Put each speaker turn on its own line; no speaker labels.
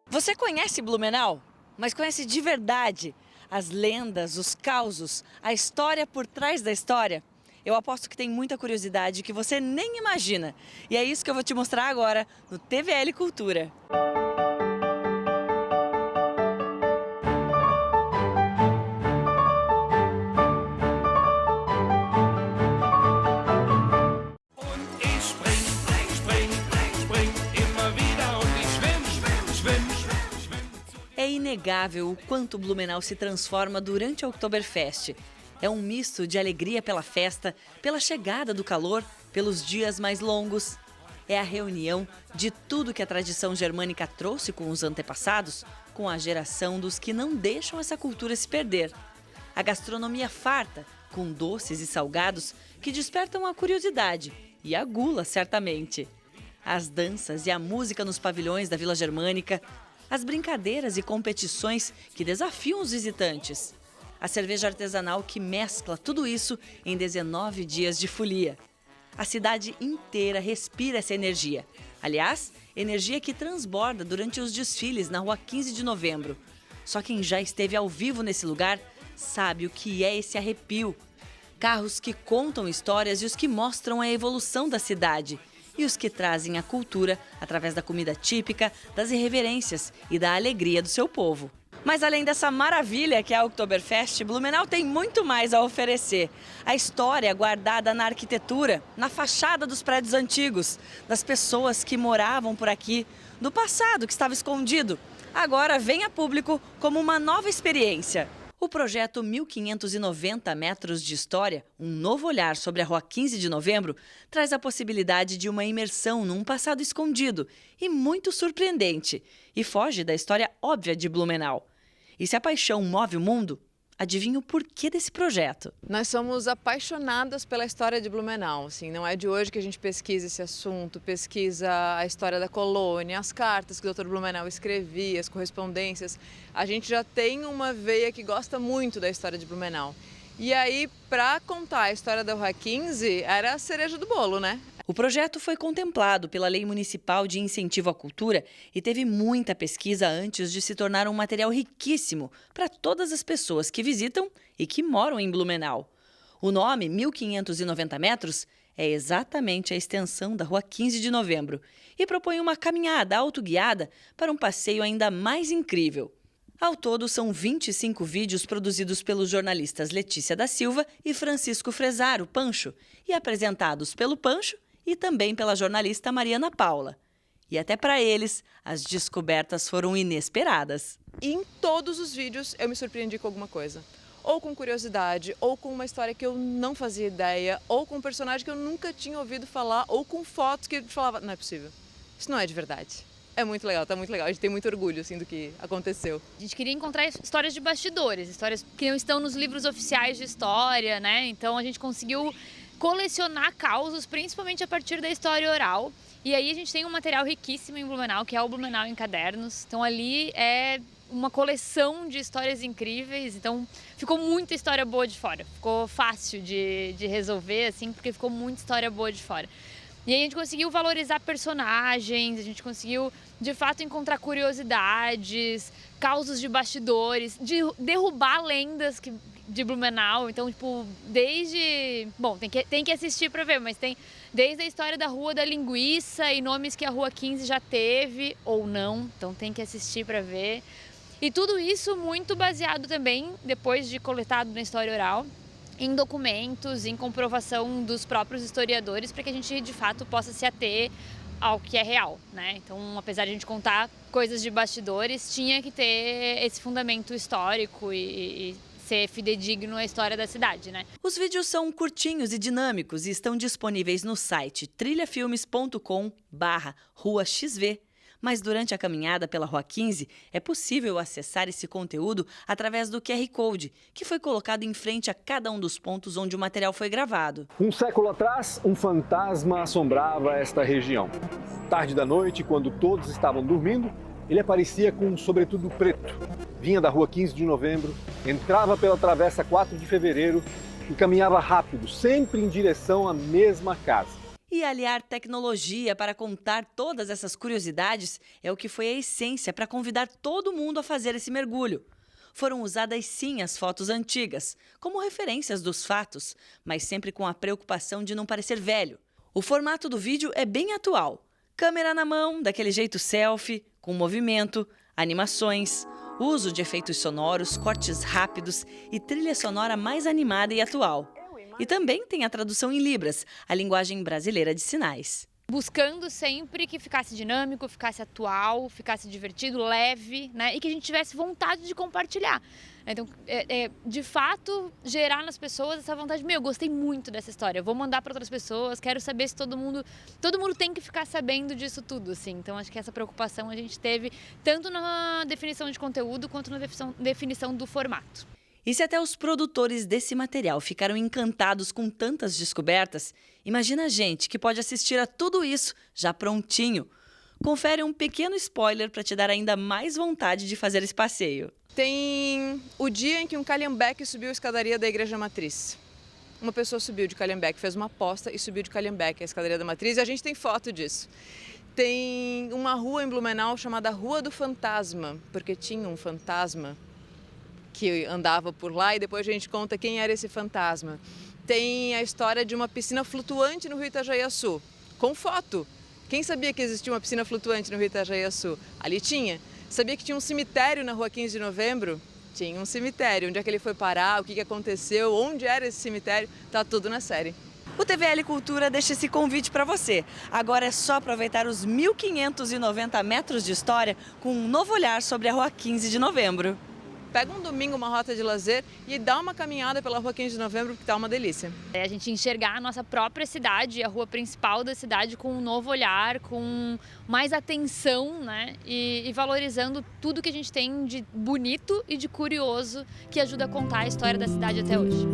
Você conhece Blumenau? Mas conhece de verdade as lendas, os causos, a história por trás da história? Eu aposto que tem muita curiosidade que você nem imagina. E é isso que eu vou te mostrar agora no TVL Cultura. É inegável o quanto Blumenau se transforma durante a Oktoberfest. É um misto de alegria pela festa, pela chegada do calor, pelos dias mais longos. É a reunião de tudo que a tradição germânica trouxe com os antepassados, com a geração dos que não deixam essa cultura se perder. A gastronomia farta, com doces e salgados que despertam a curiosidade e a gula, certamente. As danças e a música nos pavilhões da Vila Germânica, as brincadeiras e competições que desafiam os visitantes. A cerveja artesanal que mescla tudo isso em 19 dias de folia. A cidade inteira respira essa energia. Aliás, energia que transborda durante os desfiles na Rua 15 de Novembro. Só quem já esteve ao vivo nesse lugar sabe o que é esse arrepio. Carros que contam histórias e os que mostram a evolução da cidade. E os que trazem a cultura através da comida típica, das irreverências e da alegria do seu povo. Mas além dessa maravilha que é a Oktoberfest, Blumenau tem muito mais a oferecer. A história guardada na arquitetura, na fachada dos prédios antigos, das pessoas que moravam por aqui, do passado que estava escondido, agora vem a público como uma nova experiência. O projeto 1590 metros de história, um novo olhar sobre a Rua 15 de Novembro, traz a possibilidade de uma imersão num passado escondido e muito surpreendente, e foge da história óbvia de Blumenau. E se a paixão move o mundo, adivinha o porquê desse projeto?
Nós somos apaixonadas pela história de Blumenau. Assim, não é de hoje que a gente pesquisa esse assunto, pesquisa a história da colônia, as cartas que o Dr. Blumenau escrevia, as correspondências. A gente já tem uma veia que gosta muito da história de Blumenau. E aí, para contar a história da Rua 15, era a cereja do bolo, né?
O projeto foi contemplado pela Lei Municipal de Incentivo à Cultura e teve muita pesquisa antes de se tornar um material riquíssimo para todas as pessoas que visitam e que moram em Blumenau. O nome 1590 metros é exatamente a extensão da Rua 15 de Novembro e propõe uma caminhada autoguiada para um passeio ainda mais incrível. Ao todo, são 25 vídeos produzidos pelos jornalistas Letícia da Silva e Francisco Fresaro, Pancho, e apresentados pelo Pancho e também pela jornalista Mariana Paula. E até para eles, as descobertas foram inesperadas.
E em todos os vídeos eu me surpreendi com alguma coisa. Ou com curiosidade, ou com uma história que eu não fazia ideia, ou com um personagem que eu nunca tinha ouvido falar, ou com fotos que eu falava, não é possível, isso não é de verdade. É muito legal, tá muito legal. A gente tem muito orgulho assim, do que aconteceu.
A gente queria encontrar histórias de bastidores, histórias que não estão nos livros oficiais de história, né? Então a gente conseguiu colecionar causos, principalmente a partir da história oral. E aí a gente tem um material riquíssimo em Blumenau, que é o Blumenau em Cadernos. Então ali é uma coleção de histórias incríveis, então ficou muita história boa de fora. Ficou fácil de resolver, assim, porque ficou muita história boa de fora. E aí a gente conseguiu valorizar personagens, a gente conseguiu, de fato, encontrar curiosidades, causos de bastidores, de derrubar lendas de Blumenau. Então, tipo, desde... Bom, tem que assistir para ver, mas tem desde a história da Rua da Linguiça e nomes que a Rua 15 já teve ou não. Então, tem que assistir para ver. E tudo isso muito baseado também, depois de coletado na história oral, em documentos, em comprovação dos próprios historiadores, para que a gente, de fato, possa se ater ao que é real, né? Então, apesar de a gente contar coisas de bastidores, tinha que ter esse fundamento histórico e ser fidedigno à história da cidade, né?
Os vídeos são curtinhos e dinâmicos e estão disponíveis no site trilhafilmes.com/ruaxv. Mas durante a caminhada pela Rua 15, é possível acessar esse conteúdo através do QR Code, que foi colocado em frente a cada um dos pontos onde o material foi gravado.
Um século atrás, um fantasma assombrava esta região. Tarde da noite, quando todos estavam dormindo, ele aparecia com um sobretudo preto. Vinha da Rua 15 de Novembro, entrava pela Travessa 4 de Fevereiro e caminhava rápido, sempre em direção à mesma casa.
E aliar tecnologia para contar todas essas curiosidades é o que foi a essência para convidar todo mundo a fazer esse mergulho. Foram usadas sim as fotos antigas, como referências dos fatos, mas sempre com a preocupação de não parecer velho. O formato do vídeo é bem atual. Câmera na mão, daquele jeito selfie, com movimento, animações, uso de efeitos sonoros, cortes rápidos e trilha sonora mais animada e atual. E também tem a tradução em Libras, a linguagem brasileira de sinais.
Buscando sempre que ficasse dinâmico, ficasse atual, ficasse divertido, leve, né? E que a gente tivesse vontade de compartilhar. Então, de fato, gerar nas pessoas essa vontade, eu gostei muito dessa história, vou mandar para outras pessoas, quero saber se todo mundo tem que ficar sabendo disso tudo, assim. Então, acho que essa preocupação a gente teve tanto na definição de conteúdo quanto na definição do formato.
E se até os produtores desse material ficaram encantados com tantas descobertas, imagina a gente que pode assistir a tudo isso já prontinho. Confere um pequeno spoiler para te dar ainda mais vontade de fazer esse passeio.
Tem o dia em que um Calhambeque subiu a escadaria da Igreja Matriz. Uma pessoa subiu de Calhambeque, fez uma aposta e subiu de Calhambeque a escadaria da Matriz, e a gente tem foto disso. Tem uma rua em Blumenau chamada Rua do Fantasma, porque tinha um fantasma que andava por lá e depois a gente conta quem era esse fantasma. Tem a história de uma piscina flutuante no Rio Itajaiaçu, com foto. Quem sabia que existia uma piscina flutuante no Rio Itajaiaçu? Ali tinha. Sabia que tinha um cemitério na Rua 15 de Novembro? Tinha um cemitério. Onde é que ele foi parar, o que aconteceu, onde era esse cemitério, tá tudo na série.
O TVL Cultura deixa esse convite para você. Agora é só aproveitar os 1.590 metros de história com um novo olhar sobre a Rua 15 de Novembro.
Pega um domingo, uma rota de lazer e dá uma caminhada pela Rua 15 de Novembro, que tá uma delícia.
A gente enxergar a nossa própria cidade, a rua principal da cidade, com um novo olhar, com mais atenção, né? E valorizando tudo que a gente tem de bonito e de curioso que ajuda a contar a história da cidade até hoje.